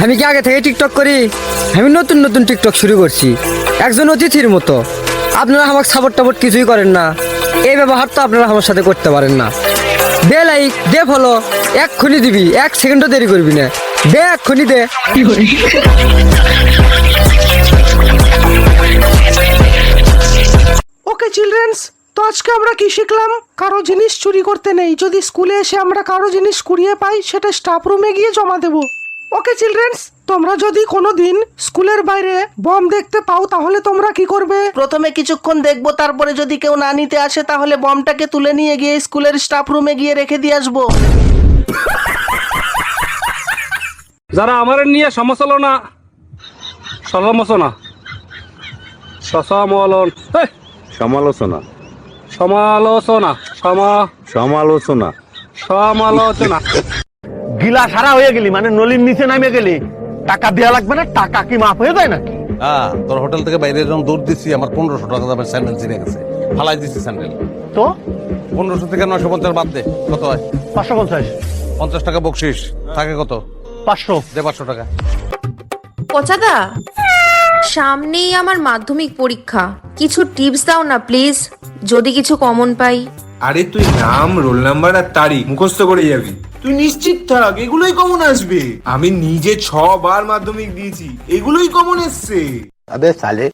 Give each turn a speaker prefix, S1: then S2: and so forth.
S1: আমি কি আগে থেকে টিকটক করি? আমি নতুন নতুন টিকটক শুরু করছি, একজন অতিথির মতো। আপনারা আমাকে সাপোর্ট টাপোর্ট কিছুই করেন না, এই ব্যবহার তো আপনারা আমার সাথে করতে পারেন না। দে লাইক, দে ফলো, এক্ষুনি দিবি, 1 সেকেন্ডও দেরি করবি না, দে এক্ষুনি দে।
S2: ওকে চিলড্রেন্স, তো আজকে আমরা কি শিখলাম? কারো জিনিস চুরি করতে নেই। যদি স্কুলে এসে আমরা কারো জিনিস কুড়িয়ে পাই, সেটা স্টাফ রুমে গিয়ে জমা দেব। ওকে চিলড্রেন্স, তোমরা যদি কোনো দিন স্কুলের বাইরে বম দেখতে পাও তাহলে তোমরা কি করবে?
S3: প্রথমে কিছুক্ষণ দেখবো, তারপরে যদি কেউ না নিতে আসে তাহলে বমটাকে তুলে নিয়ে গিয়ে স্কুলের স্টাফ রুমে গিয়ে রেখে দিয়ে আসবো।
S4: যারা আমার নিয়ে সমালোচনা সমালোচনা সমালোচনা
S5: সমালোচনা
S4: সমালোচনা
S5: সমালোচনা
S4: সমালোচনা
S6: গিলা সারা হয়ে গেলি মানে নলির নিচে নামে গেলি, টাকা দেওয়া লাগবে না? টাকা কি মাফ হয়ে যায় নাকি?
S7: হ্যাঁ, তোর হোটেল থেকে বাইরে যখন দৌড় দিচ্ছি আমার 1500 টাকা দামের স্যান্ডেল ছিঁড়ে গেছে, ফালাই দিচ্ছি স্যান্ডেল।
S6: তো
S7: 1500 থেকে 950 বাদ দে, কত হয়?
S6: 550।
S7: 50 টাকা বকশিস, থাকে কত?
S6: 500।
S7: দে 500 টাকা।
S8: পচাদা, সামনেই আমার মাধ্যমিক পরীক্ষা, কিছু টিপস দাও না প্লিজ, যদি কিছু কমন পাই।
S9: আরে তুই নাম, রোল নাম্বার আর তারিখ মুখস্থ করে যাবি। তুই নিশ্চিত থাক, এগুলোই কমন আসবে। আমি নিজে 6 বার মাধ্যমিক দিয়েছি, এগুলোই কমন এসছে।
S6: আবে সালে